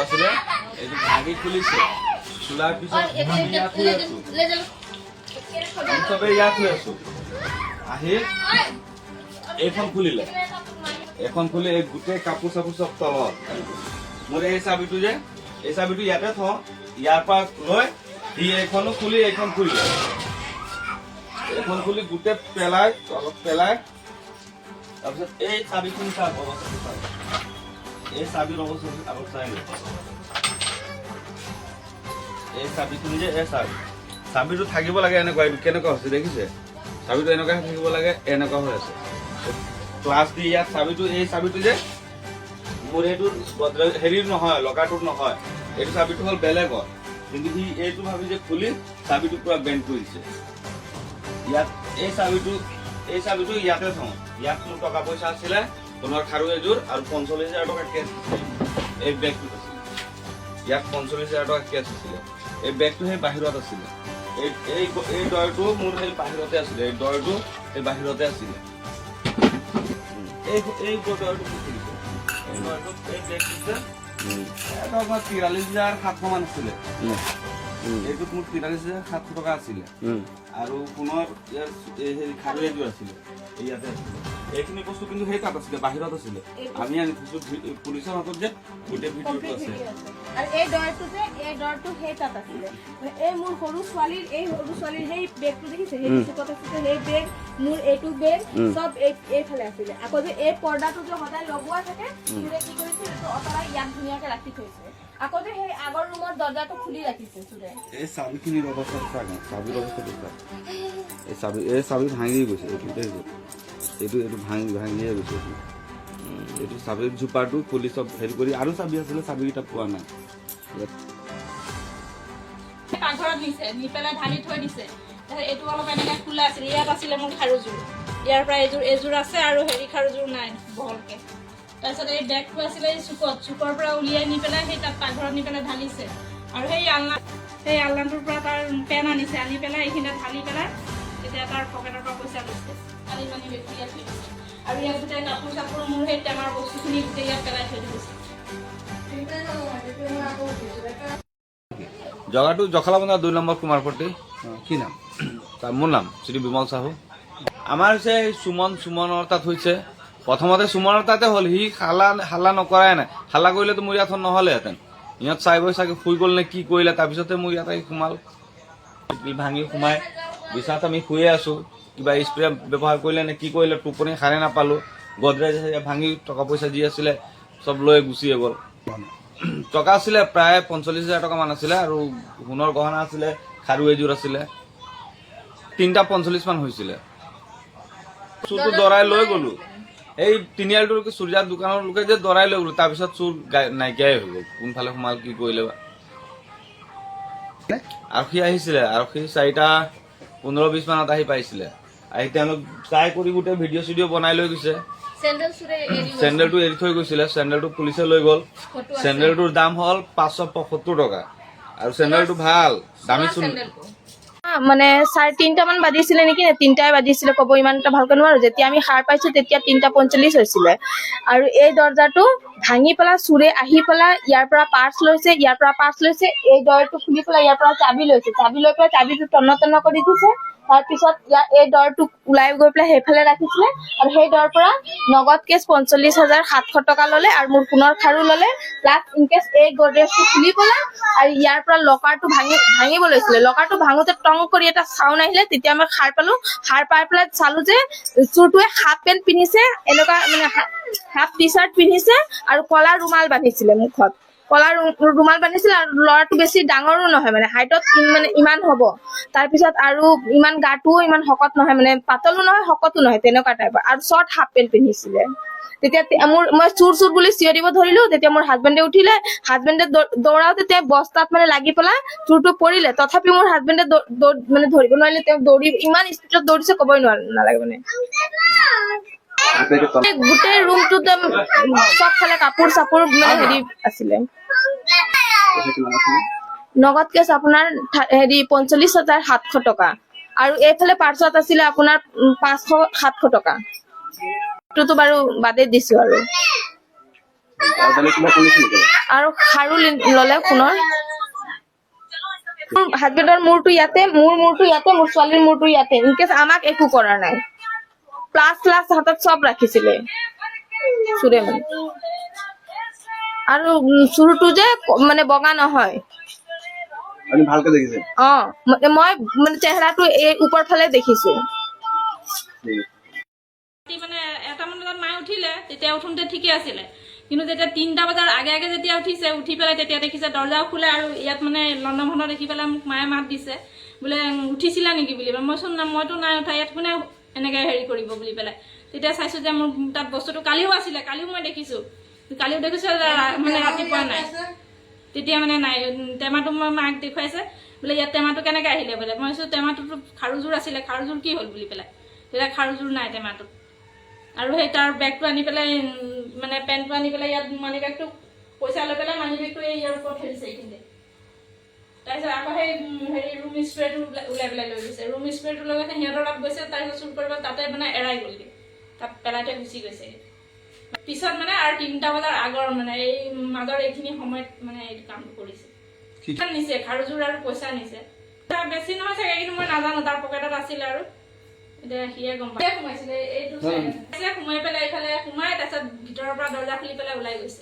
আছিলে এইটো ভাঙি খুলিছে খোলাৰ পিছত আমি ইয়াত শুই আছো চবেই ইয়াত শুই আছো আহি এইখন খুলিলে এখন খুলি এই গোটেই কাপোৰ চাপোৰ চব তলত মোৰ এই চাবিটো যে এই চাবিটো ইয়াতে থওঁ ইয়াৰ পৰা লৈ সি এইখনো খুলি এইখন খুলিলে এইখন খুলি গোটেই পেলাই তলত পেলাই তাৰপিছত এই চাবিখন চাব অৱস্থাটো চাব এই চাবিৰ অৱস্থাটো আগত চাই লওঁ এই চাবিখন যে এই চাবিটো থাকিব লাগে এনেকুৱা কেনেকুৱা হৈছে দেখিছে চাবিটো এনেকুৱা থাকিব লাগে এনেকুৱা হৈ আছে ক্লাছ দি ইয়াত চাবিটো এই চাবিটো যে মোৰ এইটো হেৰিৰ নহয় লকাটোৰ নহয় এইটো চাবিটো হ'ল বেলেগৰ কিন্তু সি এইটো ভাবি যে খুলি চাবিটো পুৰা বেণ্ড কৰিছে ইয়াত এই চাবিটো ইয়াতে থওঁ ইয়াত মোৰ টকা পইচা আছিলে সোণৰ খাৰু এযোৰ আৰু ৪৫,০০০ টকা কেছ এই বেগটোত আছিলে ইয়াত ৪৫,০০০ টকা কেছ আছিলে এই বেগটো সেই বাহিৰত আছিলে এই ডয়টো মোৰ সেই বাহিৰতে আছিলে এই ডয়টো এই বাহিৰতে আছিলে এই ডয়টো খুলিছে এই ডয়টো এই বেগটোতে এটা আপোনাৰ ৪৩,৭০০ মান আছিলে এইটোত মোৰ ৪৩,৭০০ টকা আছিলে আৰু পুনৰ ইয়াৰ হেৰি খাৰু এযোৰ আছিলে ইয়াতে আছিলে এইখিনি বস্তু কিন্তু সেই তাত আছিলে বাহিৰত আছিলে আমি আনি থৈছো পুলিচৰ হাতত যে গোটেই ভিডিঅ'টো আছে আৰু এই ডৰটো সেই তাত আছিলে এই মোৰ সৰু ছোৱালীৰ সেই বেগটো দেখিছে সেই চুকত আছিলে সেই বেগ মোৰ এইটো বেগ চব এইফালে আছিলে আকৌ যে এই পৰ্দাটো যে সদায় লগোৱা থাকে চুৰে কি কৰিছে এইটো অতৰাই ইয়াত ধুনীয়াকে ৰাখি থৈছে আকৌ যে সেই আগৰ ৰুমৰ দৰ্জাটো খুলি ৰাখিছে চুৰে এই চাবিখিনিৰ অৱস্থা চাওক চাবিৰ অৱস্থাটো চাওক এই চাবি ভাঙি গৈছে এইটো ভাঙিয়ে গৈছে এইটো চাবিৰ জোপাৰটো খুলি চব হেৰি কৰি আৰু চাবি আছিলে চাবিকেইটা পোৱা নাই পাকঘৰত নিছে নি পেলাই ঢালি থৈ দিছে এইটো অলপ এনেকৈ খোলা আছিলে ইয়াত আছিলে মোৰ খাৰুযোৰ ইয়াৰ পৰা এযোৰ আছে আৰু হেৰি খাৰুযোৰ নাই বহলকৈ তাৰপিছত এই বেগটো আছিলে এই চুকৰ পৰা উলিয়াই নি পেলাই সেই তাত পাকঘৰত নি পেলাই ঢালিছে আৰু সেই আলনাটোৰ পৰা তাৰ পেন আনিছে আনি পেলাই এইখিনিত ঢালি পেলাই তেতিয়া তাৰ পকেটৰ পৰা পইচা লৈছে কালি মানি বেছি ইয়াত থৈ দিছে আৰু ইয়াত গোটেই কাপোৰ চাপোৰ মোৰ সেই টেমাৰ বস্তুখিনি গোটেই ইয়াত পেলাই থৈ দিছে জগাটো জখলাবন্ধা ২ নম্বৰ কুমাৰপট্টি কি নাম মোৰ নাম শ্ৰী বিমল চাহু আমাৰ হৈছে সুমনৰ তাত হৈছে প্ৰথমতে সুমনৰ তাতে হ'ল সি হাল্লা নকৰাই নাই হাল্লা কৰিলেতো মোৰ ইয়াত নহ'লেহেঁতেন ইহঁত চাই বৈ চাগে শুই গ'ল নে কি কৰিলে তাৰপিছতে মোৰ ইয়াত আহি সোমাল ভাঙি সোমাই বিছনাত আমি শুয়ে আছোঁ কিবা স্প্ৰে ব্যৱহাৰ কৰিলে নে কি কৰিলে টোপনি সাৰে নাপালোঁ গডৰেজ ভাঙি টকা পইচা যি আছিলে চব লৈ গুচিয়ে গ'ল টকা আছিলে প্ৰায় ৪৫,০০০ টকা মান আছিলে আৰু সোণৰ গহনা আছিলে খাৰু এযোৰ আছিলে ৩টা ৪৫ মান হৈছিলে চুৰটো দৰাই লৈ গ'লো এই তিনিআলিটোৰ চুৰিয়াৰ দোকানৰ লোকে যে দৰাই লৈ গ'লো তাৰপিছত চুৰ নাইকিয়াই হৈ গ'ল কোনফালে সোমাল কি কৰিলে বা আৰক্ষী আহিছিলে আৰক্ষী ৪টা ১৫-২০ মানত আহি পাইছিলে আহি তেওঁলোক চাই কৰি গোটেই ভিডিঅ' চিডিঅ' বনাই লৈ গৈছে চেণ্ডেলটো এৰি থৈ গৈছিলে চেণ্ডেলটো পুলিচে লৈ গ'ল চেণ্ডেলটোৰ দাম হ'ল ৫৭৫ টকা আৰু চেণ্ডেলটো ভাল দামী মানে ৩:৩০ মান বাজিছিলে নেকি ৩টাই বাজিছিলে ক'ব ইমান এটা ভালকৈ নোৱাৰো যেতিয়া আমি সাৰ পাইছো তেতিয়া ৩:৪৫ হৈছিলে আৰু এই দৰ্জাটো ভাঙি পেলাই চুৰে আহি পেলাই ইয়াৰ পৰা পাৰ্চ লৈছে এই দৰটো খুলি পেলাই ইয়াৰ পৰা চাবি লৈ পেলাই চাবিটো টন কৰি দিছে তাৰপিছত এই দৰটো ওলাই গৈ পেলাই সেইফালে ৰাখিছিলে আৰু সেই দৰৰ পৰা নগদ কেছ ৪৫,৭০০ টকা ল'লে আৰু মোৰ সোণৰ খাৰু ল'লে প্লাছ ইনকেছ এই গডৰেজটো খুলি পেলাই আৰু ইয়াৰ পৰা লকাৰটো ভাঙিব লৈছিলে লকাৰটো ভাঙোতে টং কৰি এটা চাউণ্ড আহিলে তেতিয়া মই সাৰ পাই পেলাই চালো যে চোৰটোৱে হাফ পেণ্ট পিন্ধিছে এনেকুৱা মানে হাফ টি চাৰ্ট পিন্ধিছে আৰু কলা ৰুমাল বান্ধিছিলে মুখত কলা ৰুমাল বান্ধিছিলে আৰু ল'ৰাটো বেছি ডাঙৰো নহয় মানে হাইটত মানে ইমান হ'ব তাৰপিছত আৰু ইমান গাটোও ইমান শকত নহয় মানে পাতলো নহয় শকতো নহয় তেনেকুৱা টাইপৰ আৰু শ্বৰ্ট হাফ পেণ্ট পিন্ধিছিলে তেতিয়া মই চুৰ বুলি চিঞৰ দিব ধৰিলো তেতিয়া মোৰ হাজবেণ্ডে উঠিলে হাজবেণ্ডে দৌৰাও তেতিয়া বস্তাত মানে লাগি পেলাই চুৰটো পৰিলে তথাপি মোৰ হাজবেণ্ডে মানে ধৰিব নোৱাৰিলে তেওঁ ইমান স্পীডত দৌৰিছে ক'বই নালাগে মানে গোটেই ৰুমটোত চবফালে কাপোৰ চাপোৰ মানে হেৰি আছিলে নগদ কেছ আপোনাৰ হেৰি ৪৫,৭০০ টকা আৰু এইফালে পাৰ্চত আছিলে আপোনাৰ ৫০০-৭০০ টকা এইটোতো বাৰু বাদে দিছো আৰু আৰু বেলেগ কিবা কৰিছে নেকি? আৰু খাৰু ললে সোণৰ। হাজবেণ্ডৰ মূৰটো ইয়াতে, মোৰ মূৰটো ইয়াতে, মোৰ ছোৱালীৰ মূৰটো ইয়াতে। ইনকেছ আমাক একো কৰা নাই। প্লাছ হাতত চব ৰাখিছিলে চুৰে মানে। আৰু চুৰটো যে মানে বগা নহয়। আপুনি ভালকে দেখিছে? মই মানে চেহেৰাটো এই ওপৰ ফালে দেখিছো। মানে 1টা মান বজাত মায়ে উঠিলে, তেতিয়া উঠোঁতে ঠিকে আছিলে। কিন্তু যেতিয়া 3টা বজাৰ আগে আগে যেতিয়া উঠিছে, উঠি পেলাই তেতিয়া দেখিছে দৰ্জাও খোলে আৰু ইয়াত মানে লণ্ডভণ্ড দেখি পেলাই মোক মায়ে মাত দিছে বোলে উঠিছিলা নেকি বুলি। মইচোন মইতো নাই উঠা, ইয়াত কোনে এনেকৈ হেৰি কৰিব বুলি পেলাই। তেতিয়া চাইছোঁ যে মোৰ তাত বস্তুটো কালিও আছিলে, কালিও মই দেখিছোঁ, কালিও দেখিছোঁ মানে ৰাতিপুৱা নাই। তেতিয়া মানে নাই, টেমাটো মই মাক দেখুৱাইছে বোলে ইয়াত টেমাটো কেনেকৈ আহিলে বোলে। মই কৈছোঁ টেমাটোতো খাৰুযোৰ আছিলে, খাৰুযোৰ কি হ'ল বুলি পেলাই। তেতিয়া খাৰুযোৰ নাই টেমাটোত। আৰু সেই তাৰ বেগটো আনি পেলাই মানে পেণ্টটো আনি পেলাই ইয়াত মানি বেগটো পইচা লৈ পেলাই মানি বেগটো ইয়াৰ ওপৰত থৈছে এইখিনিতে। তাৰপিছত আকৌ সেই হেৰি ৰুম স্প্ৰেটো ওলাই পেলাই লৈ গৈছে। ৰুম স্প্ৰেটো লৈ গৈছে, সিহঁতৰ তাত গৈছে, তাৰপিছত চুৰ কৰিব তাতে মানে এৰাই গ'লগৈ, তাত পেলাই থৈ গুচি গৈছে। পিছত মানে আৰু 3টা বজাৰ আগৰ মানে এই মাজৰ এইখিনি সময়ত মানে এইটো কামটো কৰিছে। নিছে খাৰুযোৰ আৰু পইচা নিছে। বেছি নহয় চাগে, কিন্তু মই নাজানো, তাৰ পকেটত আছিলে আৰু এতিয়া সিয়ে গম পাই সোমাইছিলে। এইটো সোমাই পেলাই এইফালে সোমাই তাৰপিছত ভিতৰৰ পৰা দৰ্জা খুলি পেলাই ওলাই গৈছে।